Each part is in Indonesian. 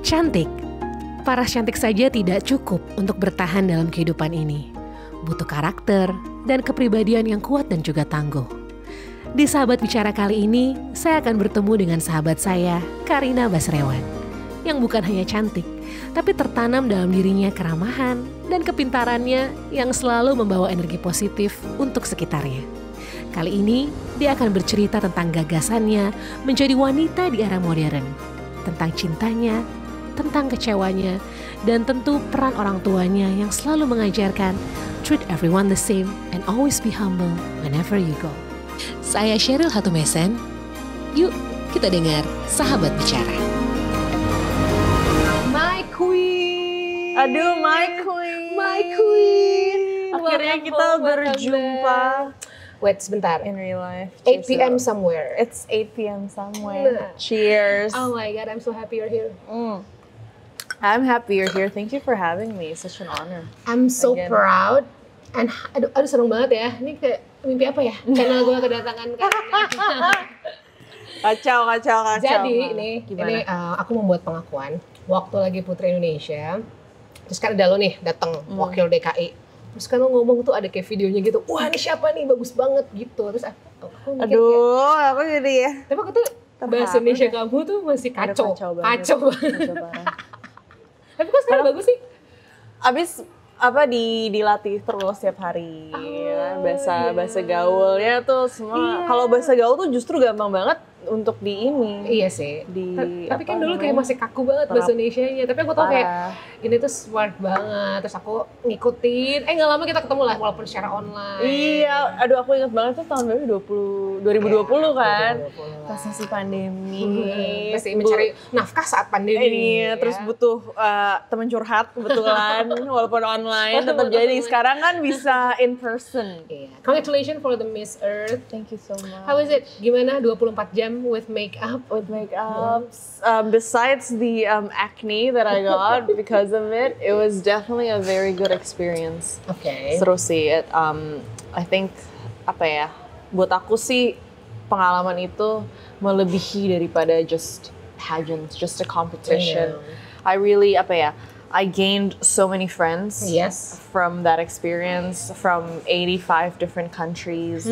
Cantik. Paras cantik saja tidak cukup untuk bertahan dalam kehidupan ini. Butuh karakter dan kepribadian yang kuat dan juga tangguh. Di Sahabat Bicara kali ini, saya akan bertemu dengan sahabat saya, Karina Basrewan, yang bukan hanya cantik, tapi tertanam dalam dirinya keramahan dan kepintarannya yang selalu membawa energi positif untuk sekitarnya. Kali ini, dia akan bercerita tentang gagasannya menjadi wanita di era modern, tentang cintanya, tentang kecewanya, dan tentu peran orang tuanya yang selalu mengajarkan treat everyone the same and always be humble whenever you go. Saya Sheryl Hatumesen. Yuk, kita dengar Sahabat Bicara. My queen. Aduh, my queen. My queen. Akhirnya kita berjumpa. Wait sebentar. In real life. 8 p.m. somewhere. It's 8 p.m. somewhere. Cheers. Oh my god, I'm so happy you're here. I'm happy you're here. Thank you for having me. It's such an honor. I'm so proud. And aduh seneng banget ya. Ini kayak mimpi apa ya? Karena gue kedatangan Kacau. Jadi ini aku membuat pengakuan waktu lagi Putri Indonesia. Terus kan ada lo nih datang wakil DKI. Terus kan lo ngomong tuh ada kayak videonya gitu. Wah ini siapa nih bagus banget gitu. Terus aku mikir kayak, aku jadi ya. tapi aku tuh bahasa Indonesia kamu tuh masih kacau banget. Tapi kok sekarang bagus sih? Abis dilatih terus setiap hari. Bahasa gaulnya tuh semua. Kalau bahasa gaul tuh justru gampang banget untuk di ini. Iya sih. Tapi kan dulu kayak masih kaku banget bahasa Indonesianya. Tapi aku tau kayak ini tuh smart banget. Terus aku ngikutin. Nggak lama kita ketemu lah walaupun secara online. Iya. Aduh aku ingat banget tuh tahun berapa? 2020 kan. Pas masih pandemi. Masih mencari nafkah saat pandemi. Iya. Terus butuh teman curhat kebetulan. Walaupun online tetap jadi. Sekarang kan bisa in person. Iya. Congratulations for the Miss Earth. Thank you so much. How is it? Gimana 24 jam with makeup? Besides the acne that I got because of it, it was definitely a very good experience. Okay. Seru sih. I think buat aku sih pengalaman itu melebihi daripada just pageants, just a competition. I really I gained so many friends from that experience, from 85 different countries.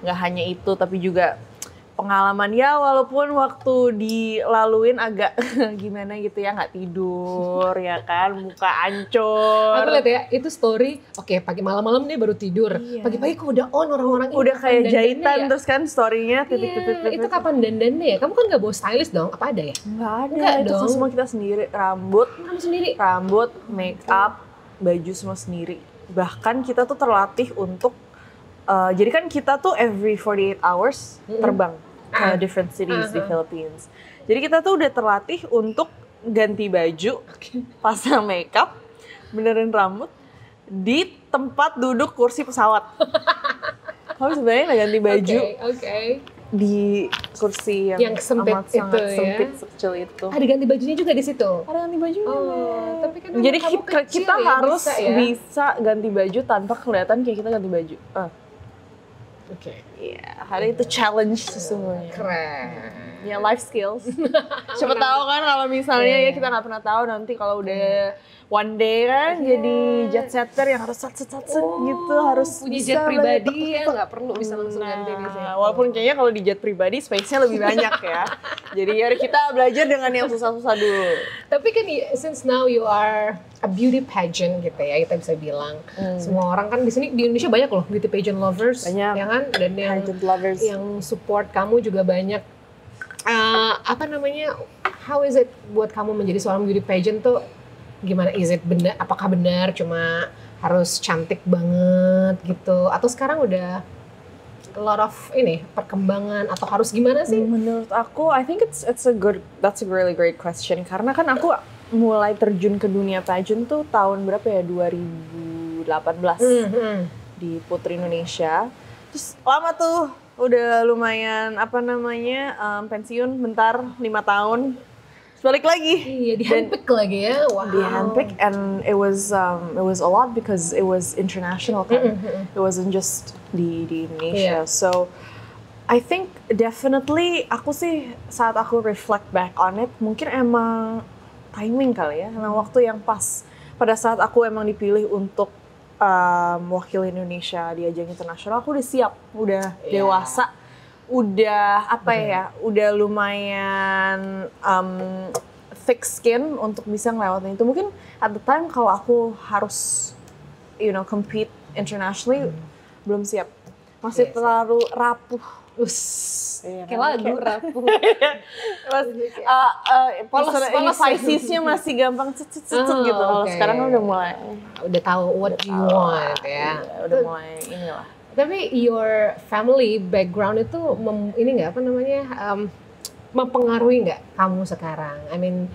Nggak hanya itu, tapi juga pengalaman ya walaupun waktu dilaluin agak gimana gitu ya, nggak tidur ya kan, muka ancur. Aku lihat ya itu story, pagi malam-malam dia baru tidur, pagi-pagi kok udah on orang-orang udah kayak jahitan ya? Terus kan storynya itu kapan dandannya ya? Kamu kan nggak bawa stylist dong? Apa ada ya? Nggak ada, itu kan semua kita sendiri, rambut, make up, baju semua sendiri. Bahkan kita tuh terlatih untuk jadi kan kita tuh every 48 hours terbang ke different cities di Philippines. Jadi kita tuh udah terlatih untuk ganti baju, pasang makeup, benerin rambut di tempat duduk kursi pesawat. Kamu sebenarnya nggak ganti baju di kursi yang sempit amat sangat sempit sekecil itu. Ada ganti bajunya juga di situ. Ada ganti bajunya. Tapi kan jadi kita ya, harus bisa ganti baju tanpa kelihatan kayak kita ganti baju. Iya, hari itu challenge sesungguhnya. Keren. Ya life skills. Siapa tahu kan kalau misalnya ya kita nggak pernah tahu nanti kalau udah one day kan jadi jet setter yang harus set gitu, harus punya jet pribadi ya nggak perlu bisa langsung ganti di sini. Walaupun kayaknya kalau di jet pribadi space-nya lebih banyak ya. Jadi ya kita belajar dengan yang susah-susah dulu. Tapi kan since now you are a beauty pageant gitu ya, kita bisa bilang. Semua orang kan di sini di Indonesia banyak loh beauty pageant lovers, banyak. Ya kan? Dan yang support kamu juga banyak. How is it buat kamu menjadi seorang beauty pageant tuh gimana? Is it benar? Apakah benar cuma harus cantik banget gitu? Atau sekarang udah a lot of perkembangan atau harus gimana sih? Menurut aku, I think that's a really great question. Karena kan aku mulai terjun ke dunia pageant tuh tahun berapa ya? 2018 di Putri Indonesia. Terus lama tuh, udah lumayan pensiun bentar 5 tahun. Balik lagi. Iya, di handpick lagi ya. Wow. Di handpick and it was a lot because it was international kan. It wasn't just di Indonesia. So I think definitely aku sih saat aku reflect back on it mungkin emang timing kali ya, karena waktu yang pas pada saat aku emang dipilih untuk wakil Indonesia di ajang internasional, aku udah siap, udah dewasa, udah apa ya, udah lumayan thick skin untuk bisa ngelewatin itu. Mungkin at the time kalau aku harus compete internationally, belum siap, masih terlalu rapuh. Kayak lagu rapuh. Polos Pisces-nya masih gampang cet gitu. Kalau sekarang udah mulai udah tahu what you want ya. Udah mulai inilah. Tapi your family background itu ini nggak apa namanya mempengaruhi nggak kamu sekarang? I mean,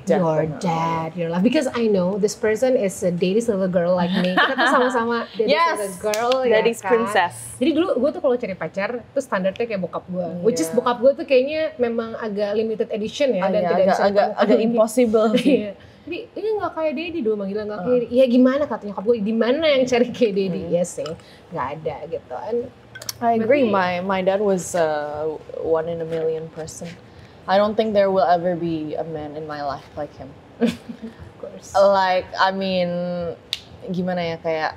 your dad, your life. Because I know this person is a daddy's little girl like me. Kita tuh sama-sama daddy's little girl, daddy's ya kan? princess. Jadi dulu gue tuh kalau cari pacar, tuh standarnya kayak bokap gue. Which is bokap gue tuh kayaknya memang agak limited edition ya. Dan tidak bisa agak impossible. Jadi ini nggak kayak Daddy dulu, manggilnya nggak kayak Daddy. Ya gimana katanya nyokap gue, di mana yang cari kayak Daddy? Ya sih, nggak ada gitu. I agree. My dad was one in a million person. I don't think there will ever be a man in my life like him. Of course. Like, I mean, gimana ya, kayak,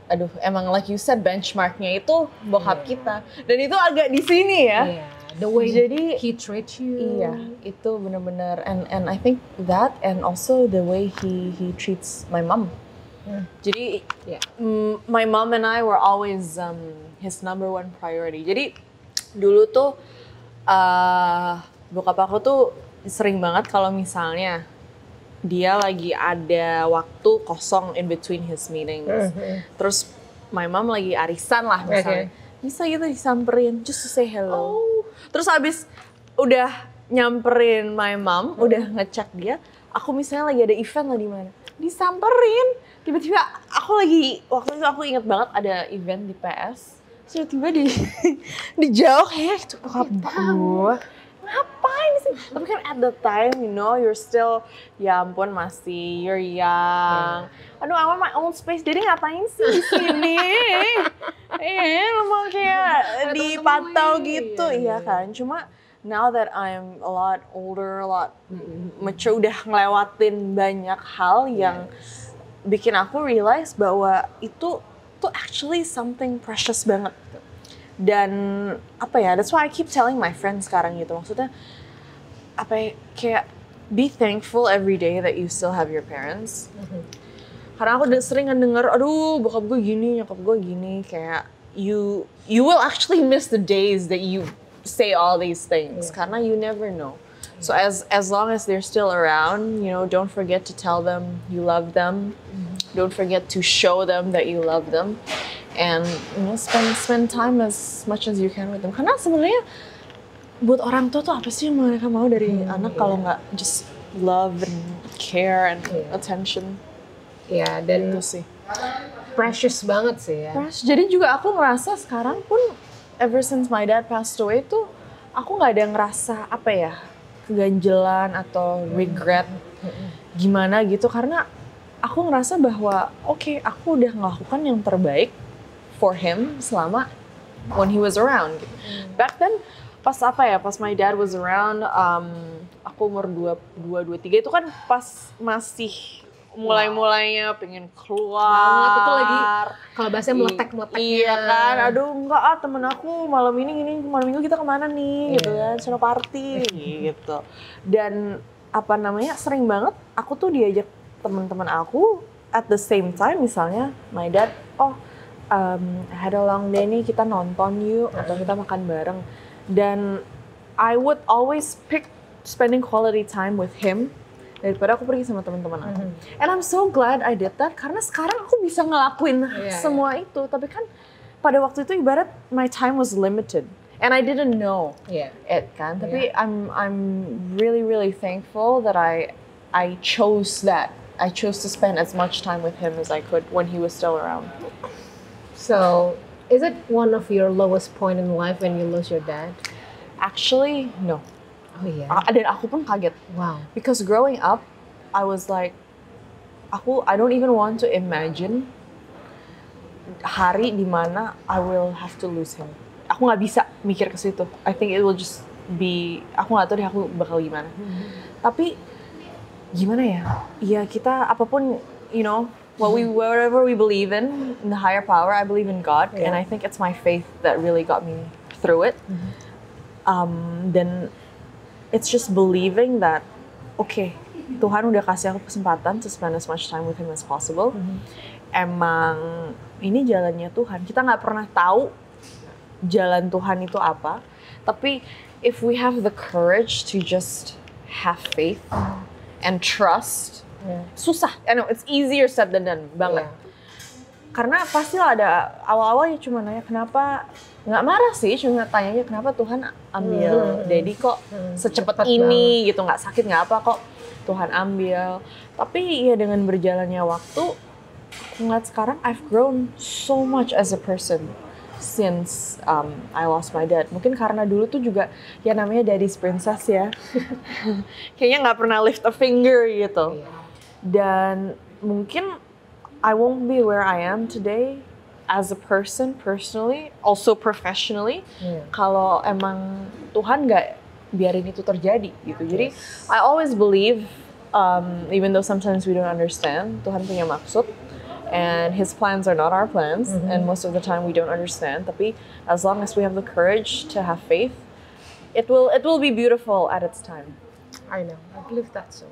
aduh, emang like you said, benchmarknya itu bokap kita. Dan itu agak di sini ya. The way he treats you. Iya, itu benar-benar. And I think that, and also the way he treats my mom. Jadi, my mom and I were always his number one priority. Jadi, dulu tuh, bokap aku tuh sering banget kalau misalnya dia lagi ada waktu kosong in between his meetings. Terus my mom lagi arisan lah misalnya. Bisa gitu disamperin just to say hello. Terus habis udah nyamperin my mom, udah ngecek dia, aku misalnya lagi ada event lah di mana. Disamperin. Tiba-tiba aku lagi, waktu itu aku inget banget ada event di PS. Tiba-tiba dijauh ya itu bokap gue. Ngapain sih? Tapi kan at the time, you're still, ya ampun masih, you're young. Aduh, I want my own space. Jadi ngapain sih di sini? Mau kayak dipantau gitu, iya kan? Cuma now that I'm a lot older, a lot mature, udah ngelewatin banyak hal yang bikin aku realize bahwa itu tuh actually something precious banget. Dan apa ya, that's why I keep telling my friends sekarang gitu, maksudnya apa ya, kayak be thankful every day that you still have your parents. Karena aku sering ngedenger, aduh bokap gue gini, nyokap gue gini, kayak you will actually miss the days that you say all these things, karena you never know. So as long as they're still around, don't forget to tell them you love them. Don't forget to show them that you love them. And spend time as much as you can with them. Karena sebenarnya buat orang tua tuh apa sih yang mereka mau dari anak kalau nggak just love and care and attention. Ya, dan itu sih precious banget sih ya. Precious. Jadi juga aku ngerasa sekarang pun ever since my dad passed away tuh aku nggak ada ngerasa apa ya, keganjelan atau regret gimana gitu, karena aku ngerasa bahwa oke, aku udah melakukan yang terbaik for him selama when he was around gitu. Back then pas my dad was around, aku umur 23 itu kan pas masih mulai-mulainya pengen keluar. Banget, itu lagi kalau bahasanya meletek-meleteknya. Iya kan, aduh enggak temen aku malam minggu kita kemana nih gitu kan, seno party gitu. Dan sering banget aku tuh diajak teman-teman aku at the same time, misalnya my dad, had a long day nih, kita nonton yuk atau kita makan bareng. Dan I would always pick spending quality time with him daripada aku pergi sama teman-teman aku. And I'm so glad I did that, karena sekarang aku bisa ngelakuin semua itu. Tapi kan pada waktu itu ibarat my time was limited and I didn't know it kan. Tapi I'm really really thankful that I chose that. I chose to spend as much time with him as I could when he was still around. So, is it one of your lowest point in life when you lose your dad? Actually, no. Oh iya. Dan aku pun kaget. Wow. Because growing up, I was like, I don't even want to imagine hari dimana I will have to lose him. Aku nggak bisa mikir ke situ. I think it will just be, aku nggak tahu deh aku bakal gimana. Tapi gimana ya? Iya, kita apapun, you know, whatever we believe in the higher power, I believe in God, and I think it's my faith that really got me through it. Then it's just believing that, okay, Tuhan udah kasih aku kesempatan to spend as much time with Him as possible. Emang ini jalannya Tuhan. Kita nggak pernah tahu jalan Tuhan itu apa. Tapi if we have the courage to just have faith and trust, susah. I know it's easier said than done banget. Karena pasti ada awal-awal ya cuma nanya kenapa, nggak marah sih, cuma tanyanya kenapa Tuhan ambil Daddy kok secepat ini gitu, nggak sakit nggak apa kok Tuhan ambil. Tapi ya dengan berjalannya waktu, aku ngeliat sekarang I've grown so much as a person since I lost my dad. Mungkin karena dulu tuh juga ya namanya daddy's princess ya. Kayaknya nggak pernah lift a finger gitu. Dan mungkin I won't be where I am today as a person personally, also professionally. Kalau emang Tuhan nggak biarin itu terjadi gitu. Jadi I always believe, even though sometimes we don't understand, Tuhan punya maksud. And His plans are not our plans, and most of the time we don't understand. Tapi as long as we have the courage to have faith, it will be beautiful at its time. I know, I believe that so.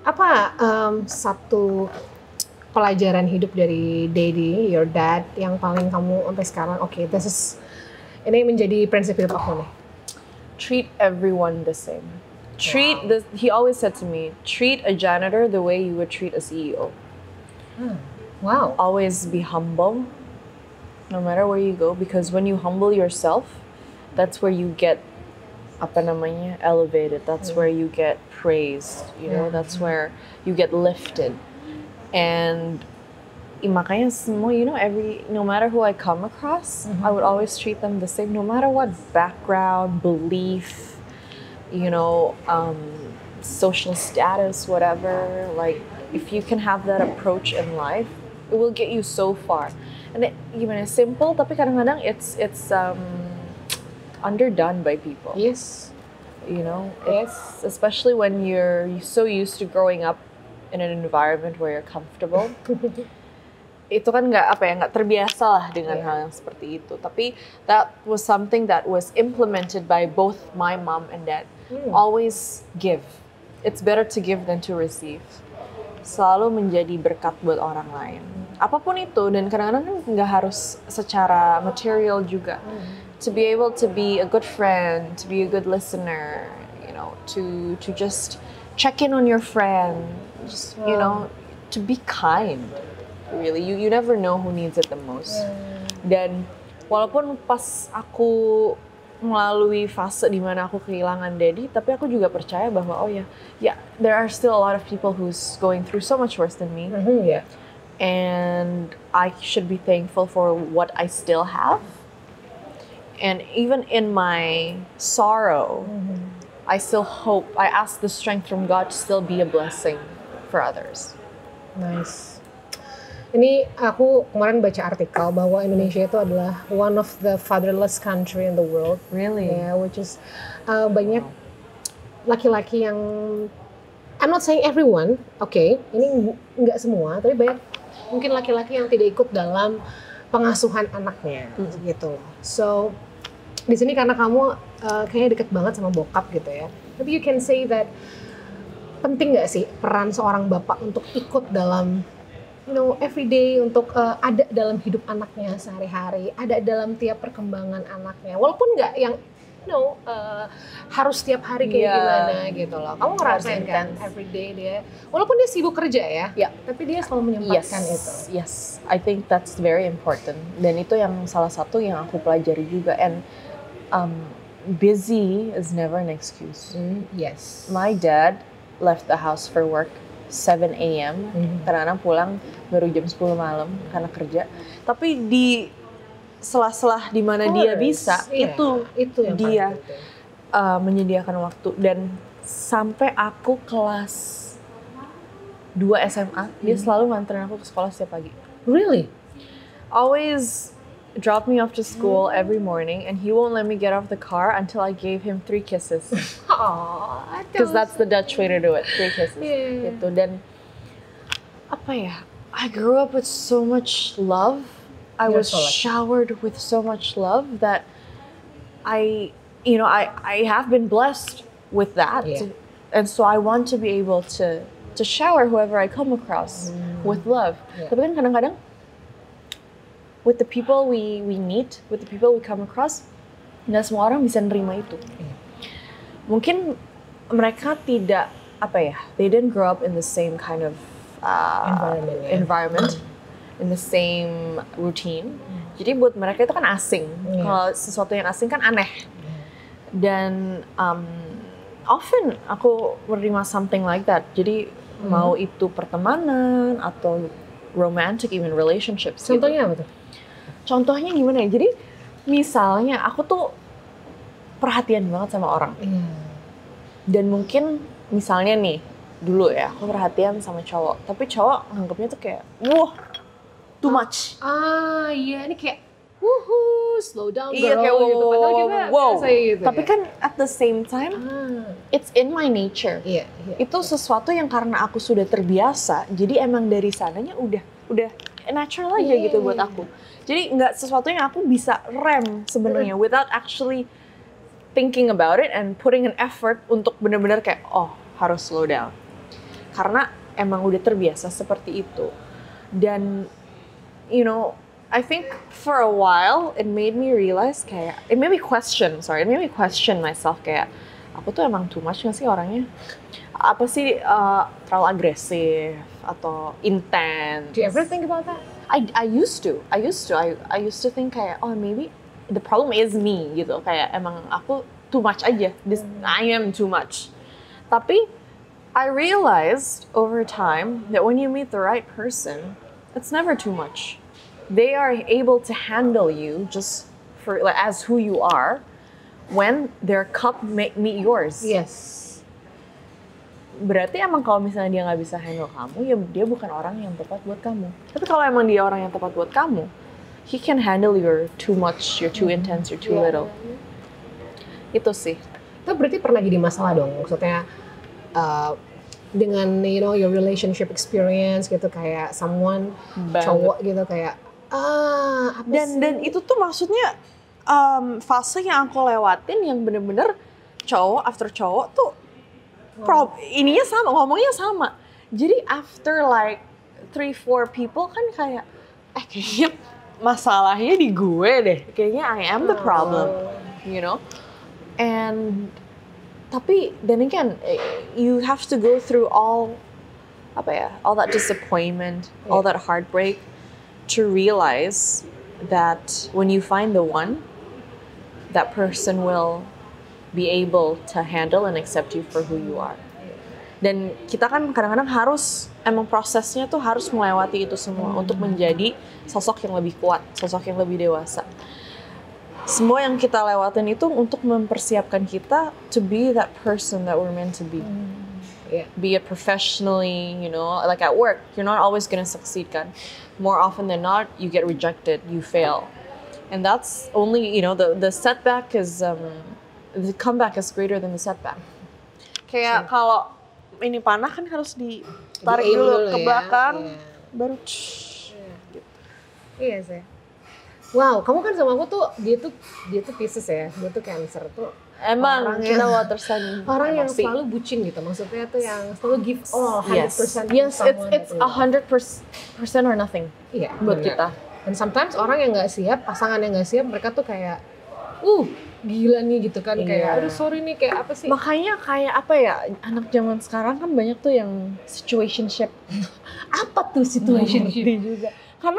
Apa satu pelajaran hidup dari Daddy, your dad, yang paling kamu sampai sekarang, okay, ini menjadi prinsip hidup aku nih. Treat everyone the same. He always said to me, treat a janitor the way you would treat a CEO. Wow. Always be humble, no matter where you go, because when you humble yourself, that's where you get elevated. That's where you get praised. You know, that's where you get lifted. And makanya semua, you know, no matter who I come across, I would always treat them the same, no matter what background, belief, you know, social status, whatever. Like, if you can have that approach in life, it will get you so far. And gimana, simple, tapi kadang-kadang it's underdone by people. Yes. You know, it's especially when you're so used to growing up in an environment where you're comfortable. Itu kan nggak terbiasa lah dengan hal yang seperti itu. Tapi that was something that was implemented by both my mom and dad. Always give. It's better to give than to receive. Selalu menjadi berkat buat orang lain. Apapun itu, dan kadang-kadang kan nggak harus secara material juga. To be able to be a good friend, to be a good listener, you know, to just check in on your friend, just, you know, to be kind. Really, you never know who needs it the most. Dan walaupun pas aku melalui fase di mana aku kehilangan Daddy, tapi aku juga percaya bahwa there are still a lot of people who's going through so much worse than me. And I should be thankful for what I still have. And even in my sorrow, I still hope, I ask the strength from God to still be a blessing for others. Nice. Ini aku kemarin baca artikel bahwa Indonesia itu adalah one of the fatherless country in the world. Really? Yeah, which is banyak laki-laki yang, I'm not saying everyone, okay, ini nggak semua, tapi banyak mungkin laki-laki yang tidak ikut dalam pengasuhan anaknya, gitu. So di sini karena kamu kayaknya deket banget sama bokap gitu ya. Tapi you can say that penting nggak sih peran seorang bapak untuk ikut dalam, you know, everyday, untuk ada dalam hidup anaknya sehari-hari, ada dalam tiap perkembangan anaknya, walaupun nggak yang, you know, harus tiap hari kayak gimana gitu loh. Kamu ngerasain kan everyday dia, walaupun dia sibuk kerja ya, tapi dia selalu menyempatkan itu. Yes, I think that's very important. Dan itu yang salah satu yang aku pelajari juga. And busy is never an excuse. Yes. My dad left the house for work 7 a.m. Kadang-kadang pulang baru jam 10 malam karena kerja. Tapi di sela-sela di mana dia bisa, itu dia menyediakan waktu. Dan sampai aku kelas 2 SMA, dia selalu nganterin aku ke sekolah setiap pagi. Really? Always drop me off to school every morning, and he won't let me get off the car until I gave him 3 kisses. Because that's the Dutch way to do it, 3 kisses. Yeah. Gitu. Dan apa ya? I grew up with so much love. I was showered with so much love that I have been blessed with that. Yeah. And so I want to be able to shower whoever I come across with love. Yeah. Tapi kan kadang-kadang with the people we meet, with the people we come across, nggak semua orang bisa nerima itu. Yeah. Mungkin mereka tidak they didn't grow up in the same kind of environment, in the same routine. Jadi buat mereka itu kan asing. Kalau sesuatu yang asing kan aneh. Dan often aku menerima something like that. Jadi mau itu pertemanan atau romantic, even relationships. Contohnya apa tuh? Contohnya gimana ya? Jadi misalnya aku tuh perhatian banget sama orang. Dan mungkin misalnya nih, dulu ya, aku perhatian sama cowok. Tapi cowok nganggapnya tuh kayak, wah, too much. Iya, ini kayak, slow down girl, Iya, kayak gitu. Padahal kita biasa gitu. Tapi kan at the same time, it's in my nature. Iya. Itu sesuatu yang karena aku sudah terbiasa, jadi emang dari sananya udah natural aja gitu buat aku. Jadi nggak sesuatu yang aku bisa rem sebenarnya, without actually thinking about it and putting an effort untuk benar-benar kayak, harus slow down. Karena emang udah terbiasa seperti itu. Dan, I think for a while it made me question myself kayak, aku tuh emang too much nggak sih orangnya? Apa sih terlalu agresif atau intense? Do you ever think about that? I used to think kayak, maybe the problem is me gitu. Kayak emang aku too much aja. I am too much. Tapi I realized over time that when you meet the right person, it's never too much. They are able to handle you just as who you are when their cup meet yours. Yes. Berarti emang kalau misalnya dia nggak bisa handle kamu, ya dia bukan orang yang tepat buat kamu. Tapi kalau emang dia orang yang tepat buat kamu, he can handle your too much, you're too intense, you're too little. Itu sih. Itu berarti pernah jadi masalah dong, maksudnya dengan your relationship experience gitu, kayak someone cowok gitu kayak apa sih? Dan itu tuh maksudnya fase yang aku lewatin yang bener-bener cowok after cowok tuh ininya sama, ngomongnya sama. Jadi after like 3-4 people kan kayak kayaknya masalahnya di gue deh, kayaknya I am the problem, and tapi then again, you have to go through all that disappointment, all that heartbreak to realize that when you find the one, that person will be able to handle and accept you for who you are. Dan kita kan kadang-kadang emang prosesnya tuh harus melewati itu semua untuk menjadi sosok yang lebih kuat, sosok yang lebih dewasa. Semua yang kita lewatin itu untuk mempersiapkan kita to be that person that we're meant to be. Be it professionally, like at work, you're not always gonna succeed kan. More often than not, you get rejected, you fail. And that's only, the setback is, the comeback is greater than the setback. Kayak kalau ini panah kan harus ditarik dulu ke belakang, baru Iya sih. Wow, kamu kan sama aku tuh, dia tuh Pisces ya, dia tuh Cancer tuh. Emang kita water sign. Orang yang selalu bucin gitu, maksudnya tuh yang selalu give all 100%. Yes, it's 100% or nothing. Iya, buat kita. Dan sometimes orang yang nggak siap, pasangan yang nggak siap, mereka tuh kayak, gila nih gitu kan, kayak, aduh sorry nih, kayak apa sih? Makanya kayak apa ya, anak zaman sekarang kan banyak tuh yang situationship. Apa tuh situationship? Juga. Karena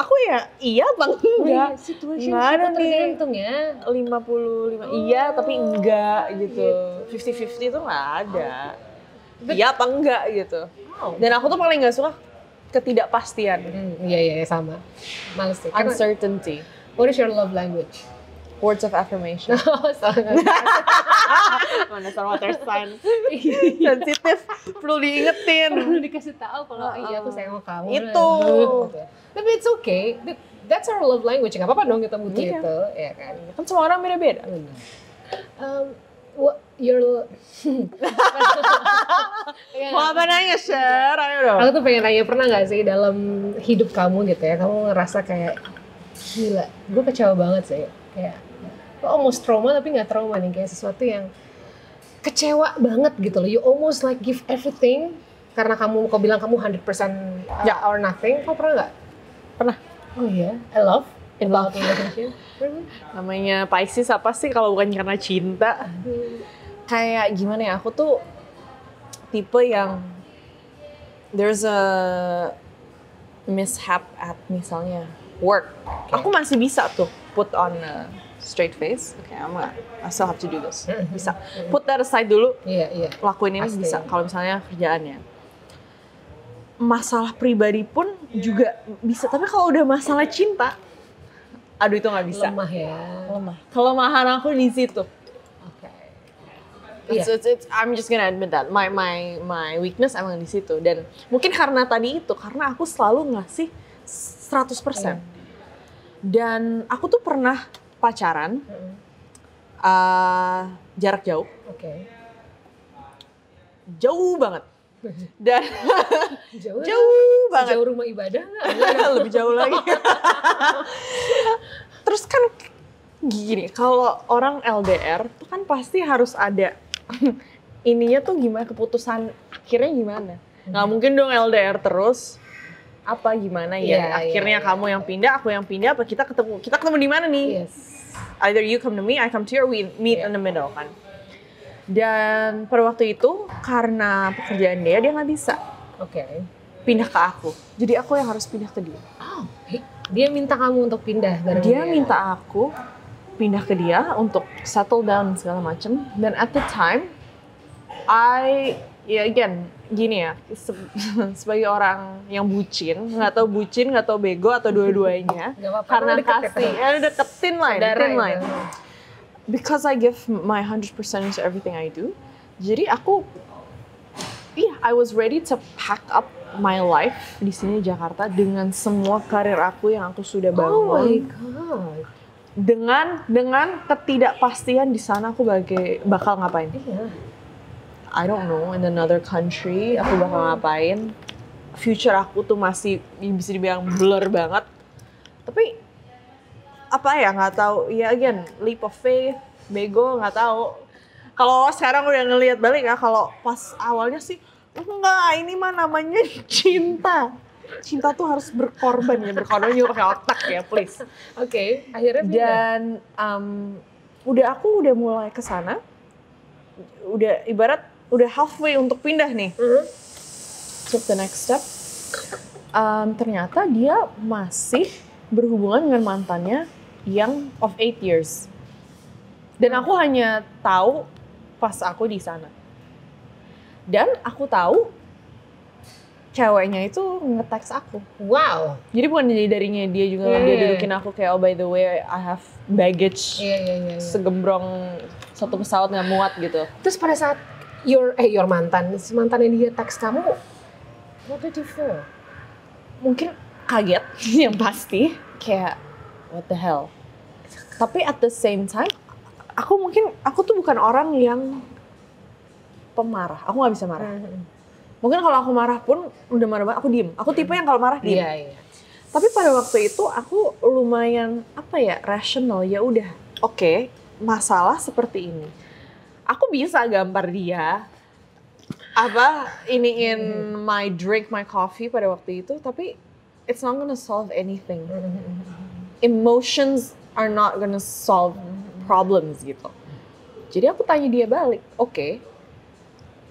aku ya iya bang enggak. Situationship ada tergantung ya. 55 iya tapi enggak gitu. 50-50 tuh nggak ada. Iya apa enggak gitu. Dan aku tuh paling nggak suka ketidakpastian. Iya sama. Males sih. Uncertainty. What is your love language? Words of affirmation. Mana sama water sign. Sensitif, perlu diingetin. Perlu dikasih tahu kalau iya aku sayang sama kamu. Itu. Tapi it's okay. That's our love language. Gak apa-apa dong kita butuh Iya. itu, ya kan? Kan semua orang beda-beda. What your Mau apa nanya, share? Ayo dong. Aku tuh pengen nanya, pernah nggak sih dalam hidup kamu gitu ya, kamu ngerasa kayak gila, gue kecewa banget sih, kayak almost trauma tapi nggak trauma nih, kayak sesuatu yang kecewa banget gitu loh. You almost like give everything karena kau bilang kamu 100% or nothing. Kau pernah nggak? Pernah. Oh iya, I love In love. relationship. Namanya Pisces apa sih kalau bukan karena cinta? Kayak gimana ya, aku tuh tipe yang there's a mishap at misalnya work. Aku masih bisa tuh put on a straight face. Okay, I still have to do this. Bisa. Put that aside dulu. Iya. Lakuin ini Pasti. bisa. Kalau misalnya kerjaannya. Masalah pribadi pun juga bisa. Tapi kalau udah masalah cinta, aduh itu nggak bisa. Lemah ya. Lemah. Kelemahan aku di situ. Oke. I'm just gonna admit that my weakness emang di situ. Dan mungkin karena tadi itu, karena aku selalu ngasih 100%. Dan aku tuh pernah pacaran jarak jauh, Oke. jauh banget. Dan Jauh banget. Jauh rumah ibadah nggak? Lebih jauh lagi. Terus kan gini, kalau orang LDR tuh kan pasti harus ada ininya tuh gimana, keputusan akhirnya gimana. Nggak mungkin dong LDR terus. Apa gimana ya? Akhirnya kamu yang pindah, aku yang pindah, apa kita ketemu di mana nih? Yes. Either you come to me, I come to you, or we meet in the middle kan. Dan pada waktu itu karena pekerjaan dia nggak bisa Oke. pindah ke aku. Jadi aku yang harus pindah ke dia. Oh, dia minta kamu untuk pindah bareng Dia minta aku pindah ke dia untuk settle down segala macem. Dan at the time, gini ya, sebagai orang yang bucin, nggak tahu bego atau dua-duanya, Nggak apa-apa, karena deket deketin lah. itu. Because I give my 100% to everything I do, jadi aku, I was ready to pack up my life di sini di Jakarta dengan semua karir aku yang aku sudah bangun. Oh my god. Dengan ketidakpastian di sana aku bakal ngapain? Iya. I don't know, in another country aku bakal ngapain. Future aku tuh masih bisa dibilang blur banget. Tapi apa ya, nggak tahu. Ya again, leap of faith, bego, nggak tahu. Kalau sekarang udah ngelihat balik ya, kalau pas awalnya sih enggak, ini mah namanya cinta. Cinta tuh harus berkorban juga pakai otak ya, please. Oke, akhirnya pindah. Dan aku udah mulai ke sana. Udah halfway untuk pindah nih. Took the next step. Ternyata dia masih berhubungan dengan mantannya yang of 8 years. Dan aku hanya tahu pas aku di sana. Dan aku tahu ceweknya itu nge-text aku. Wow. Jadi bukan darinya dia juga dia dudukin aku kayak, oh by the way I have baggage. Iya. Segembrong satu pesawat nggak muat gitu. Terus pada saat your mantannya dia teks kamu, what did you feel? Mungkin kaget yang pasti, kayak what the hell. Tapi at the same time, aku tuh bukan orang yang pemarah. Aku nggak bisa marah. Mungkin kalau aku marah pun udah marah banget, aku diem. Aku tipe yang kalau marah diem. Iya. Tapi pada waktu itu aku lumayan rational. Ya udah, oke, masalah seperti ini. Aku bisa gambar dia, iniin my drink, my coffee pada waktu itu, tapi it's not gonna solve anything. Emotions are not gonna solve problems gitu. Jadi aku tanya dia balik, oke,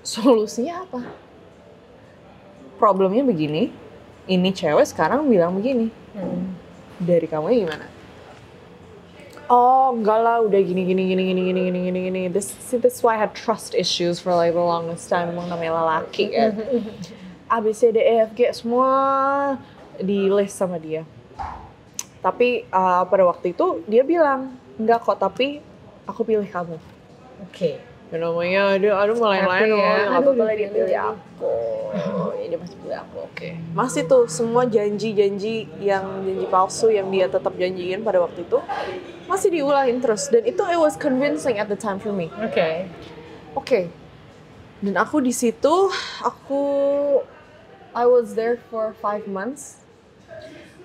solusinya apa? Problemnya begini, ini cewek sekarang bilang begini. Dari kamu gimana? Oh, enggak lah, udah gini. That's why I had trust issues for like the longest time. Emang namanya lelaki kan. A, B, C, D, E, F, G semua di list sama dia. Tapi pada waktu itu dia bilang, enggak kok, tapi aku pilih kamu. Oke. Ya namanya aduh lain-lain Happy ya. nggak apa-apa lah dia pilih aku. Ya dia masih pilih aku, oke. Masih tuh semua janji-janji yang janji palsu yang dia tetap janjiin pada waktu itu masih diulangin terus dan itu it was convincing at the time for me. Oke. Dan aku di situ I was there for 5 months.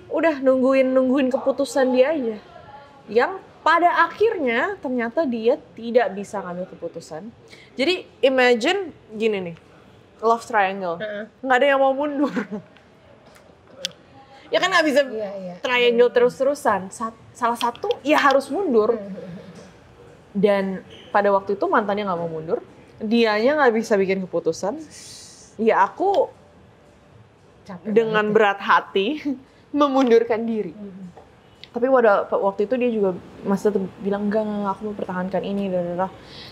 Udah nungguin keputusan dia aja. Yang pada akhirnya ternyata dia tidak bisa ngambil keputusan. Jadi imagine gini nih, love triangle. Nggak ada yang mau mundur. Ya kan nggak bisa triangle terus-terusan. Salah satu ya harus mundur. Dan pada waktu itu mantannya nggak mau mundur. Dianya nggak bisa bikin keputusan. Ya aku dengan berat hati memundurkan diri. Tapi pada waktu itu dia juga masih tetap bilang enggak aku mau pertahankan ini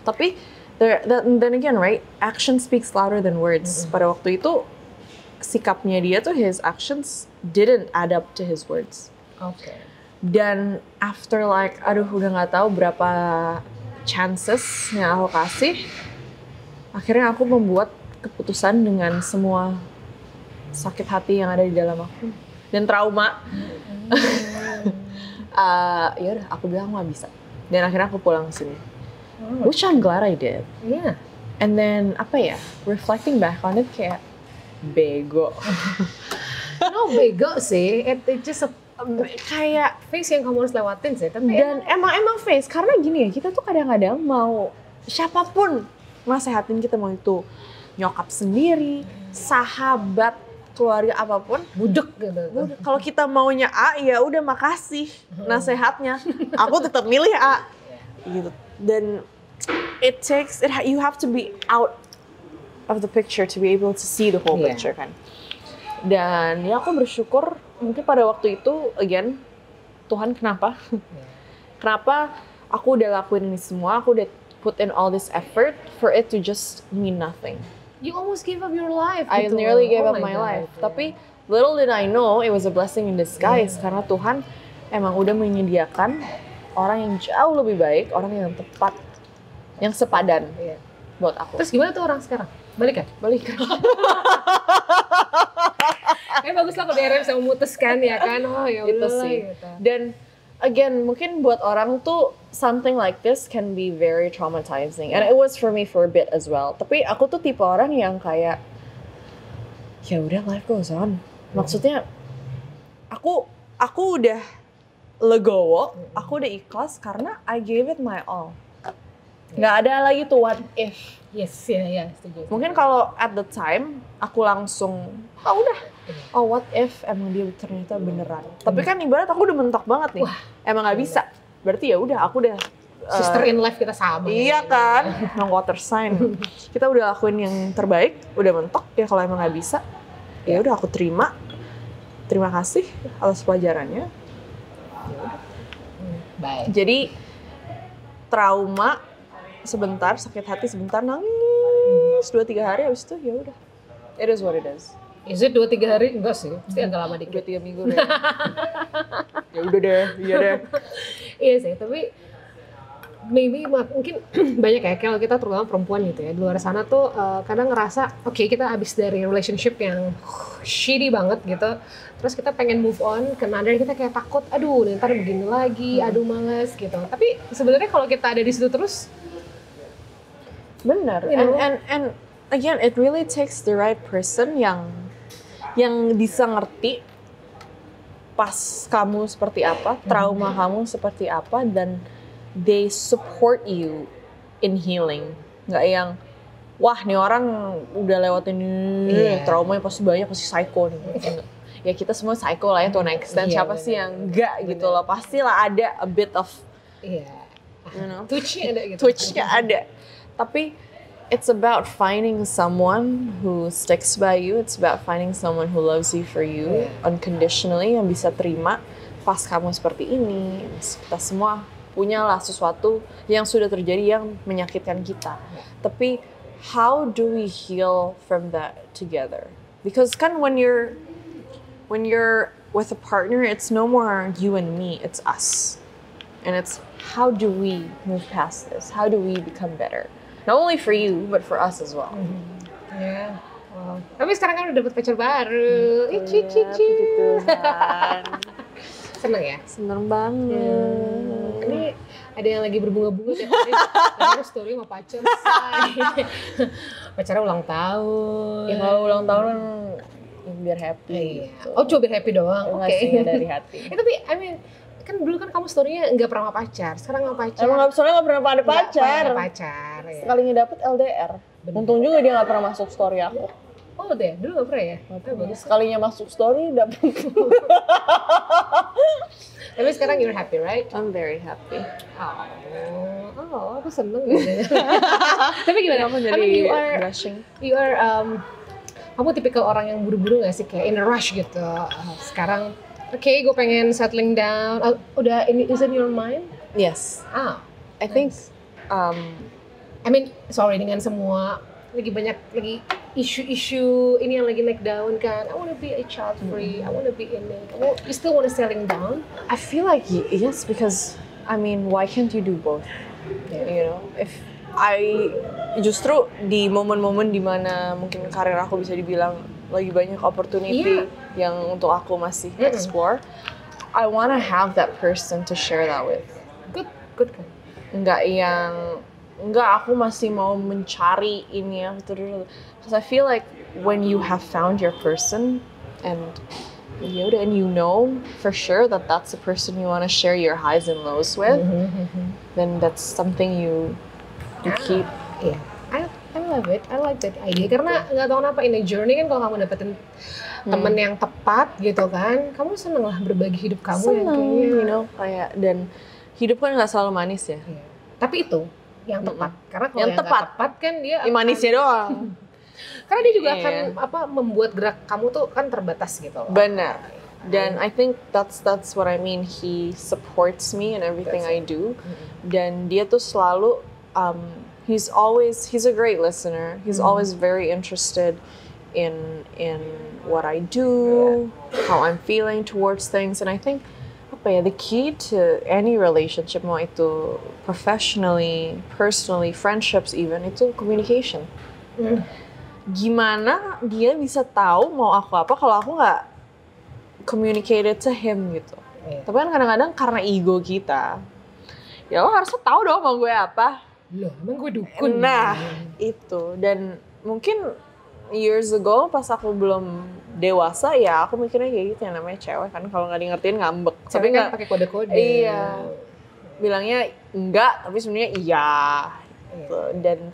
Tapi then again right, action speaks louder than words. Pada waktu itu sikapnya dia tuh his actions didn't add up to his words. Dan after like udah nggak tahu berapa chances yang aku kasih, akhirnya aku membuat keputusan dengan semua sakit hati yang ada di dalam aku dan trauma. Ya udah aku bilang nggak bisa dan akhirnya aku pulang ke sini, which I'm glad I did. And then reflecting back on it kayak bego. No bego sih, it just kayak phase yang kamu harus lewatin sih. Tapi dan emang phase karena gini ya, kita tuh kadang-kadang mau siapapun nasehatin kita, mau itu nyokap sendiri, sahabat, keluarga apapun, budek gitu. Kalau kita maunya A, ya udah makasih nasehatnya. Aku tetap milih A. Gitu. Dan you have to be out of the picture to be able to see the whole picture kan. Dan ya aku bersyukur mungkin pada waktu itu again Tuhan kenapa aku udah lakuin ini semua, aku udah put in all this effort for it to just mean nothing. You almost gave up your life. I nearly gave up my life. Tapi little did I know it was a blessing in disguise karena Tuhan emang udah menyediakan orang yang jauh lebih baik, orang yang tepat, yang sepadan buat aku. Terus gimana tuh orang sekarang? Balikan? Bagus lah kalau DRM bisa memutuskan ya kan. Oh ya gitu udah sih. Gitu. Dan again, mungkin buat orang tuh something like this can be very traumatizing. And it was for me for a bit as well. Tapi aku tuh tipe orang yang kayak, ya udah life goes on. Maksudnya, aku udah legowo, aku udah ikhlas karena I gave it my all. Nggak ada lagi tuh what if. Yes, ya, setuju. Mungkin kalau at the time, aku langsung, what if emang dia ternyata beneran. Tapi kan ibarat aku udah mentok banget nih. Emang nggak bisa. Berarti ya udah aku udah sister in life kita sama. Iya kan, no water sign. Kita udah lakuin yang terbaik, udah mentok ya kalau emang nggak bisa. Ya udah aku terima. Terima kasih atas pelajarannya. Baik. Jadi trauma sebentar, sakit hati sebentar, nangis 2-3 hari habis itu ya udah. It is what it is. Is it 2-3 hari? Enggak sih, pasti agak lama dikit. 2-3 minggu deh. Ya udah deh, iya deh. Iya sih, tapi maybe mungkin banyak ya kalau kita terutama perempuan gitu ya di luar sana tuh kadang ngerasa oke, kita habis dari relationship yang shitty banget gitu, terus kita pengen move on ke another, kita kayak takut aduh ntar begini lagi, aduh males gitu. Tapi sebenarnya kalau kita ada di situ terus bener, and again it really takes the right person yang bisa ngerti pas kamu seperti apa, trauma kamu seperti apa, dan they support you in healing. Nggak yang, wah nih orang udah lewatin traumanya pasti banyak, pasti psycho nih. Ya kita semua psycho lah ya to an extent. Siapa sih yang enggak gitu loh. Pastilah ada a bit of twitch-nya ada gitu. Twitch-nya ada. Tapi it's about finding someone who sticks by you. It's about finding someone who loves you for you unconditionally, yang bisa terima pas kamu seperti ini. Kita semua punyalah sesuatu yang sudah terjadi yang menyakitkan kita. Tapi how do we heal from that together? Because kan when you're with a partner, it's no more you and me, it's us. And it's how do we move past this? How do we become better? Not only for you, but for us as well. Ya. Wow. Tapi sekarang kan udah dapat pacar baru. Begitu kan. Seneng ya? Seneng banget. Ini ada yang lagi berbunga-bunga tiap hari. Padahal story sama pacar. Pacarnya ulang tahun. Ya kalau ulang tahun biar happy. Iya. Gitu. Oh cuma biar happy doang. Oke. Ngasihnya dari hati. Tapi I mean, kan dulu kan kamu story-nya nggak pernah sama pacar. Sekarang sama pacar. Emang soalnya nggak pernah ada pacar. Nggak ada pacar. Ya. Sekalinya dapet LDR. Bener. Untung juga dia nggak pernah masuk story aku. Oh deh, dulu nggak pernah ya? Bagus. Sekalinya masuk story dapet. Tapi sekarang you're happy, right? I'm very happy. Oh, aku seneng gitu. Tapi gimana? Aku jadi I mean, blushing. Kamu tipikal orang yang buru-buru nggak sih, kayak in a rush gitu? Sekarang, gue pengen settling down. Udah is in your mind? Yes. I think. I mean, sorry dengan semua lagi banyak lagi isu-isu ini yang lagi naik daun kan. I wanna be a child free. I wanna be in it. You still wanna settling down? I feel like yes, because I mean, why can't you do both? Yeah. You know, if justru di momen-momen dimana mungkin karir aku bisa dibilang lagi banyak opportunity yang untuk aku masih explore, I wanna have that person to share that with. Good kan? Enggak aku masih mau mencari ini ya, because I feel like when you have found your person and you know for sure that that's the person you want to share your highs and lows with, then that's something you keep. Yeah, I love it. I like that idea. Karena nggak tahu kenapa in a journey kan, kalau kamu dapetin temen yang tepat gitu kan, kamu seneng lah berbagi hidup kamu yang kayaknya, you know, kayak, dan hidup kan nggak selalu manis ya. Iya. Tapi itu yang tepat. Karena kalau yang tepat tepat kan dia manisnya doang. Karena dia juga akan membuat gerak kamu tuh kan terbatas gitu loh. Benar. Dan I think that's what I mean. He supports me in everything I do. Dan dia tuh selalu he's a great listener. He's always very interested in what I do, how I'm feeling towards things, and I think the key to any relationship, mau itu professionally, personally, friendships even, itu communication. Gimana dia bisa tahu mau aku apa kalau aku nggak communicated to him gitu. Tapi kan kadang-kadang karena ego kita, ya lo harusnya tahu dong mau gue apa. Loh, emang gue dukun. Nah, itu. Dan mungkin years ago pas aku belum dewasa, ya aku mikirnya kayak gitu, yang namanya cewek kan kalau nggak di ngertiin ngambek. Tapi nggak pakai kode-kode. Iya, bilangnya enggak tapi sebenarnya iya. Gitu. Dan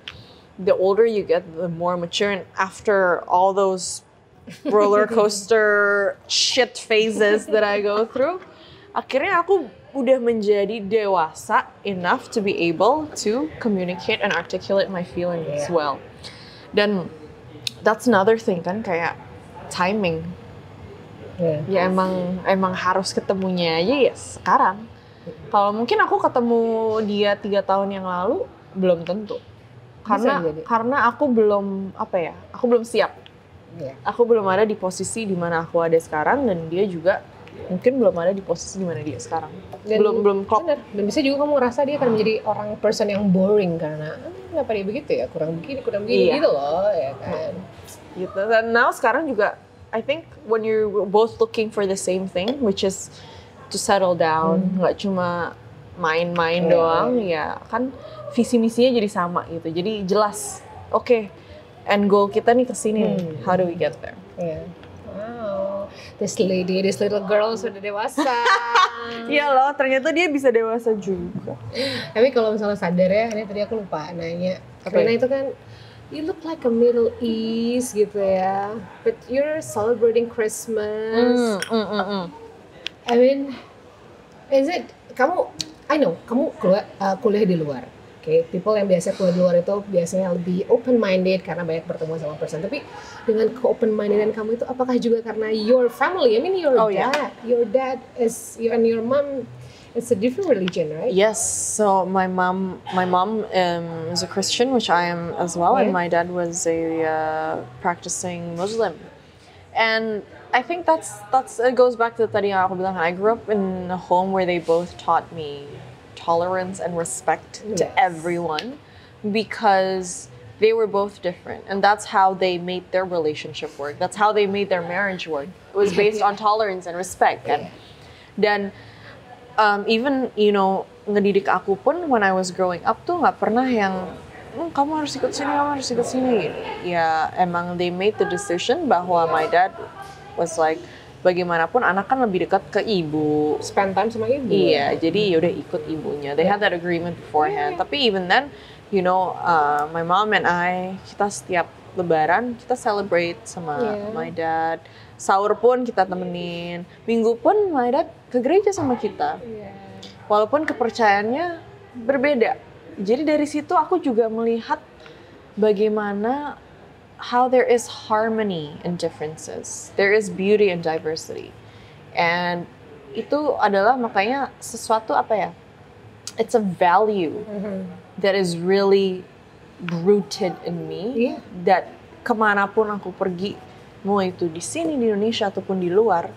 the older you get, the more mature, and after all those roller coaster shit phases that I go through, akhirnya aku udah menjadi dewasa enough to be able to communicate and articulate my feelings well. Dan that's another thing kan, kayak timing. Ya emang harus ketemunya aja ya sekarang. Kalau mungkin aku ketemu dia 3 tahun yang lalu, belum tentu. Karena aku belum aku belum siap. Aku belum ada di posisi di mana aku ada sekarang, dan dia juga mungkin belum ada di posisi di mana dia sekarang. Belum klop. Dan bisa juga kamu ngerasa dia akan menjadi person yang boring karena kenapa dia begitu ya, kurang begini gitu loh, ya kan. Gitu. Dan now sekarang juga I think when you're both looking for the same thing, which is to settle down, nggak cuma main-main doang, ya kan visi misinya jadi sama gitu. Jadi jelas, oke, end goal kita nih kesini. How do we get there? Wow, this little girl sudah dewasa. Iya loh, ternyata dia bisa dewasa juga. Tapi kalau misalnya sadar ya, ini tadi aku lupa nanya. Karena itu kan, you look like a Middle East gitu ya, but you're celebrating Christmas. I mean, is it I know kamu kuliah di luar. People yang biasa kuliah di luar itu biasanya lebih open minded karena banyak bertemu sama person. Tapi dengan ke-open mindedan kamu itu, apakah juga karena your family? I mean your dad is and your mom, it's a different religion, right? Yes. So my mom is a Christian, which I am as well, and my dad was a practicing Muslim. And I think that's it goes back to tadi yang aku bilang. I grew up in a home where they both taught me tolerance and respect to everyone. because they were both different, and that's how they made their relationship work. That's how they made their marriage work. It was based on tolerance and respect, kan. Dan even ngedidik aku pun when I was growing up tuh nggak pernah yang kamu harus ikut sini, kamu harus ikut sini. Ya emang they made the decision bahwa my dad was like, bagaimanapun anak kan lebih dekat ke ibu. Spend time sama ibu. Iya, jadi yaudah ikut ibunya. They had that agreement beforehand. Tapi even then, my mom and I, kita setiap lebaran, kita celebrate sama my dad. Sahur pun kita temenin. Minggu pun my dad ke gereja sama kita. Walaupun kepercayaannya berbeda. Jadi dari situ aku juga melihat bagaimana how there is harmony in differences. There is beauty in diversity. And itu adalah makanya sesuatu it's a value that is really rooted in me. That kemanapun aku pergi, mau itu di sini di Indonesia ataupun di luar,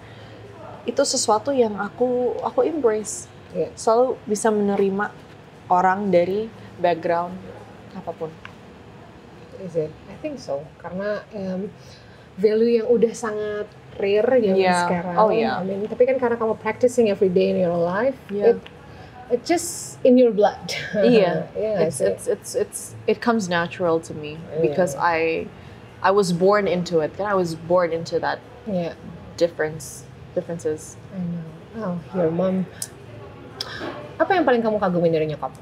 itu sesuatu yang aku embrace. Selalu bisa menerima orang dari background apapun. Is it? I think so. Karena value yang udah sangat rare sekarang. Oh yeah. I mean, tapi kan karena kamu practicing every day in your life, it just in your blood. Yeah. It comes natural to me because I was born into it. I was born into that differences. I know. Oh, your mom. Apa yang paling kamu kagumin dari nyokap?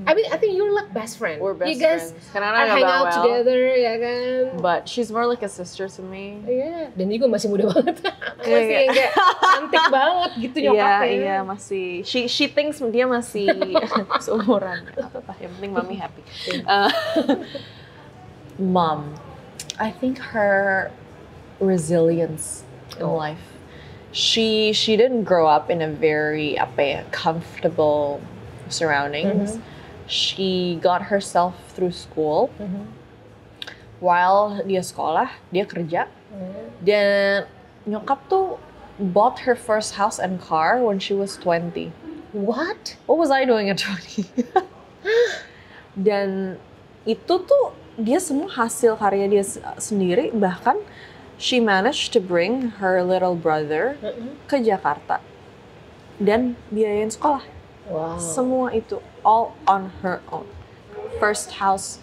I mean, I think you're like best friend. We're best you guys friends. hang out together, ya kan? But she's more like a sister to me. Iya, dan juga masih muda banget. Masih kayak cantik banget gitu nyokapnya. Iya, masih. She thinks dia masih seumuran. Apa yang penting mami happy. Mom, I think her resilience in life. She didn't grow up in a very comfortable surroundings. She got herself through school. While dia sekolah, dia kerja. Dan nyokap tuh bought her first house and car when she was 20. What? What was I doing at 20? Dan itu tuh dia semua hasil karya dia sendiri. Bahkan she managed to bring her little brother ke Jakarta dan biayain sekolah. Wow. Semua itu all on her own. First house,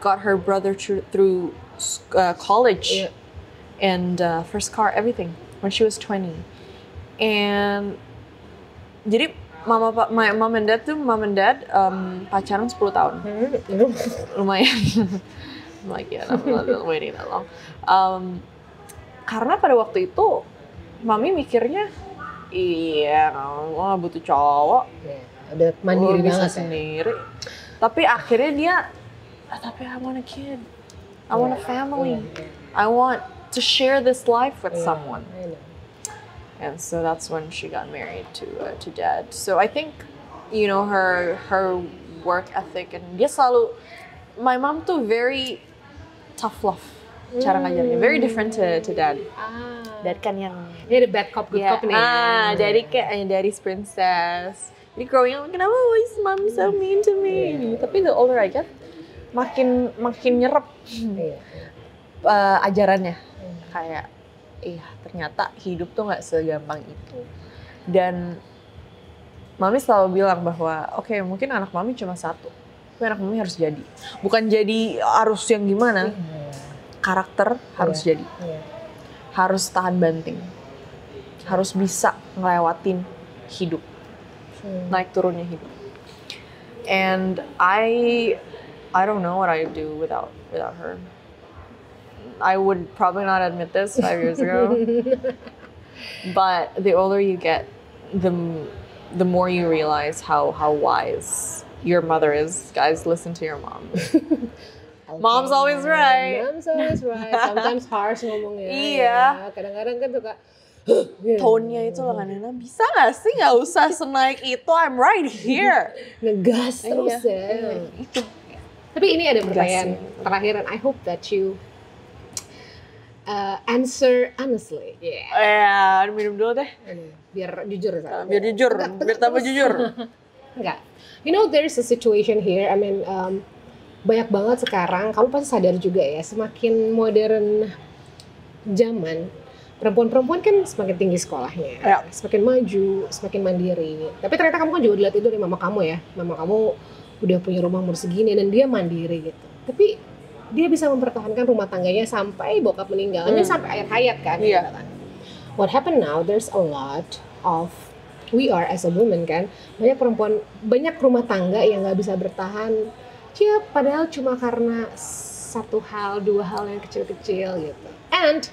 got her brother through college, and first car, everything when she was 20. And jadi mom and dad pacaran 10 tahun. Lumayan. I'm like, I'm not waiting that long. Karena pada waktu itu mami mikirnya gue butuh cowok, udah mandiri bisa banget sendiri. Tapi akhirnya dia tapi I want a kid, I want a family, I want to share this life with someone. And so that's when she got married to dad. So I think her work ethic, and dia selalu, my mom tuh very tough love. Cara ngajarnya very different to dad. Dad kan yang the bad cop good cop nih. Daddy kayak Daddy's princess. Jadi growing up, kenapa is mom so mean to me? Tapi the older I get, makin nyerep ajarannya. Kayak ternyata hidup tuh nggak segampang itu. Dan mami selalu bilang bahwa mungkin anak mami cuma satu, tapi anak mami harus jadi. Bukan jadi harus yang gimana. Karakter harus jadi, harus tahan banting, harus bisa ngelewatin hidup, naik turunnya hidup. And I don't know what I'd do without her. I would probably not admit this 5 years ago, but the older you get, the more you realize how wise your mother is. Guys, listen to your mom. Mom's always right. Mom's always right. Sometimes harsh ngomongnya. Iya. Kadang-kadang kan suka tone-nya itu lah kan, bisa gak sih gak usah senaik itu, I'm right here. Ngegas terus ya. Itu. Tapi ini ada pertanyaan terakhir, and I hope that you answer honestly. Minum dulu deh. Biar jujur. Biar jujur, biar tambah jujur. Enggak. You know, there's a situation here. I mean, banyak banget sekarang. Kamu pasti sadar juga ya, semakin modern zaman, perempuan-perempuan kan semakin tinggi sekolahnya, semakin maju, semakin mandiri. Tapi ternyata kamu kan juga dilihat itu dari mama kamu ya. Mama kamu udah punya rumah umur segini dan dia mandiri gitu. Tapi dia bisa mempertahankan rumah tangganya sampai bokap meninggal, sampai akhir hayat kan. Iya. What happened now? There's a lot of we are as a woman kan, banyak perempuan, banyak rumah tangga yang nggak bisa bertahan. Ya padahal cuma karena satu hal, dua hal yang kecil-kecil gitu. And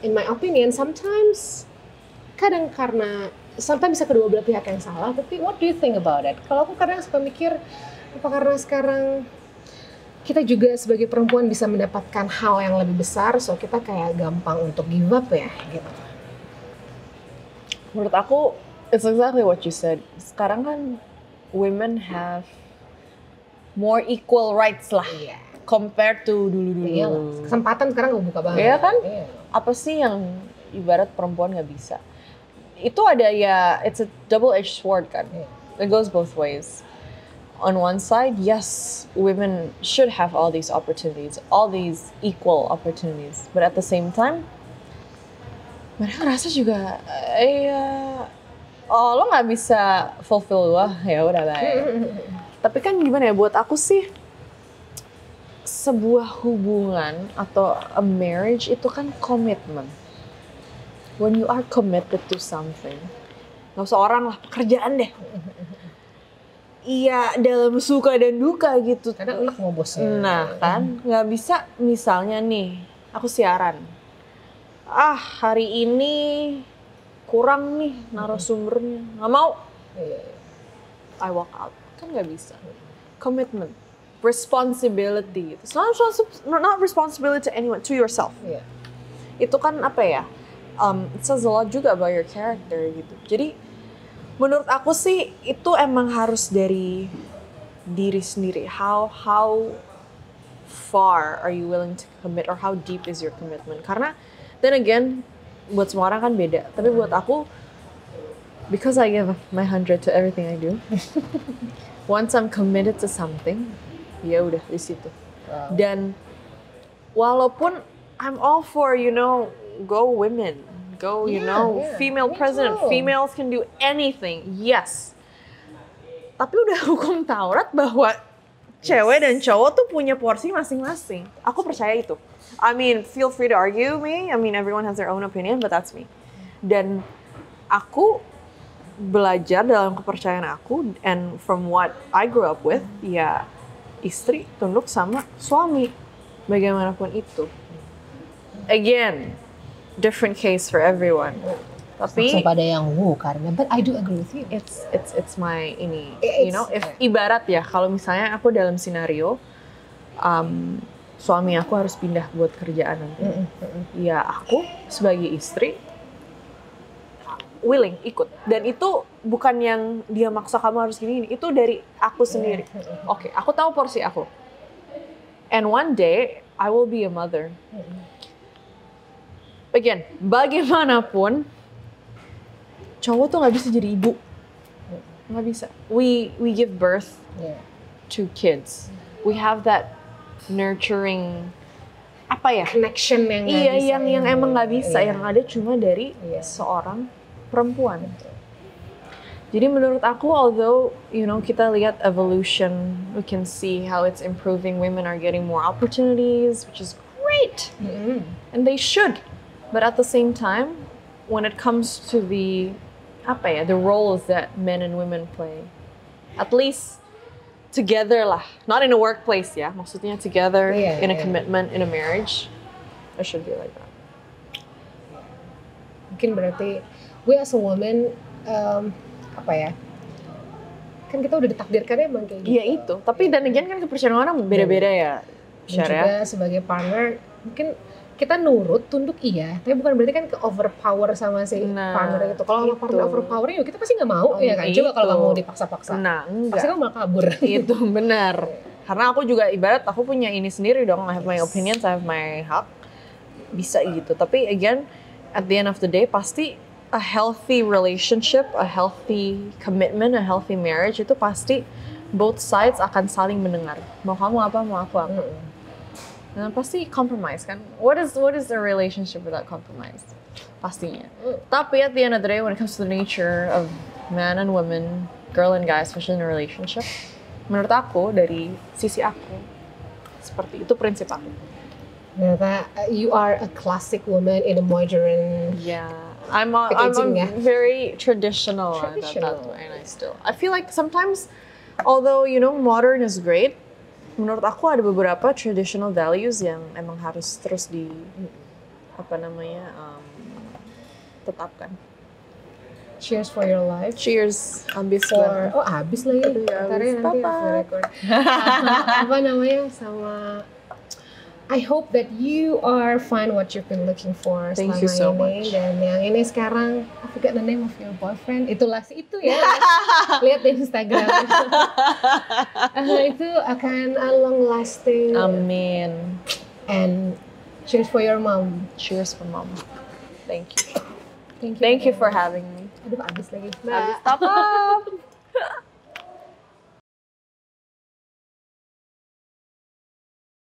in my opinion, sometimes bisa kedua belah pihak yang salah. Tapi what do you think about it? Kalau aku kadang suka mikir, apa karena sekarang kita juga sebagai perempuan bisa mendapatkan hal yang lebih besar, so kita kayak gampang untuk give up ya gitu. Menurut aku, it's exactly what you said. Sekarang kan women have more equal rights lah. Iya. Compared to dulu-dulu. Iya, kesempatan sekarang kebuka banget. Iya kan? Iya. Apa sih yang ibarat perempuan nggak bisa? Itu ada ya, it's a double-edged sword kan. Iya. It goes both ways. On one side, yes, women should have all these opportunities, all these equal opportunities. But at the same time, mereka ngerasa juga, lo nggak bisa fulfill gue, ya udah lah. Tapi kan gimana ya, buat aku sih, sebuah hubungan atau a marriage itu kan komitmen. When you are committed to something, nggak usah orang lah, pekerjaan deh. Iya, dalam suka dan duka gitu. Kadang enak ngobosnya. Nah kan, nggak bisa misalnya nih, aku siaran. Hari ini kurang nih narasumbernya, nggak mau. I walk out, kan nggak bisa. Commitment. Responsibility gitu. It's not responsibility to anyone, to yourself. Iya. Itu kan apa ya? It says a lot juga about your character gitu. Jadi menurut aku sih itu emang harus dari diri sendiri. How far are you willing to commit, or how deep is your commitment? Karena then again, buat semua orang kan beda. Tapi buat aku, because I give my 100 to everything I do, once I'm committed to something, ya udah di situ. Dan walaupun I'm all for, go women, go, female president, females can do anything, yes. Tapi udah hukum Taurat bahwa cewek dan cowok tuh punya porsi masing-masing. Aku percaya itu. I mean, feel free to argue me. I mean, everyone has their own opinion, but that's me. Dan aku belajar dalam kepercayaan aku, and from what I grew up with, ya istri tunduk sama suami, bagaimanapun itu. Again, different case for everyone. Tapi langsung pada yang karena, but I do agree with you. It's my ini, if ibarat ya, kalau misalnya aku dalam scenario, suami aku harus pindah buat kerjaan nanti, ya aku sebagai istri willing ikut. Dan itu bukan yang dia maksa kamu harus gini, itu dari aku sendiri. Oke, aku tahu porsi aku. And one day, I will be a mother. Again, bagaimanapun, cowok tuh nggak bisa jadi ibu. Nggak bisa. We give birth to kids. We have that nurturing, connection yang yang emang nggak bisa, yang ada cuma dari seorang perempuan. Jadi menurut aku, although kita lihat evolution, we can see how it's improving. Women are getting more opportunities, which is great, and they should. But at the same time, when it comes to the roles that men and women play, at least together lah, not in a workplace ya, maksudnya together in a commitment, in a marriage, it should be like that. Mungkin berarti we as a woman, kan kita udah ditakdirkan emang kayak gitu. Iya itu, tapi dan again kan kepercayaan orang beda-beda ya. Dan juga sebagai partner, mungkin kita nurut, tunduk tapi bukan berarti kan ke overpower sama si partner itu. Kalau sama partner overpower, kita pasti nggak mau, ya kan? Coba kalau kamu dipaksa-paksa, pasti kamu malah kabur. Itu benar. Karena aku juga ibarat, aku punya ini sendiri dong, I have my opinions, I have my hak, bisa gitu. Tapi again, at the end of the day, pasti a healthy relationship, a healthy commitment, a healthy marriage itu pasti both sides akan saling mendengar. Mau kamu apa, mau aku apa. Nah, pasti compromise kan. What is a relationship without compromise? Pastinya. Tapi at the end of the day, when it comes to the nature of man and woman, girl and guy, especially in a relationship, menurut aku dari sisi aku seperti itu prinsip aku. You are a classic woman in a modern. Yeah, I'm very traditional at that way, and I feel like sometimes, although modern is great, menurut aku ada beberapa traditional values yang emang harus terus tetapkan. Cheers for your life. Cheers. Habis lagi. Ntar ya nanti aku record. Apa namanya sama. I hope that you are find what you've been looking for Thank you so much. Dan yang ini sekarang, I forget the name of your boyfriend. Itulah itu ya. Lihat di Instagram. Itu akan long lasting. Amin. And cheers for your mom. Cheers for mom. Thank you. Thank you for having me. Aduh, habis lagi. Stop up.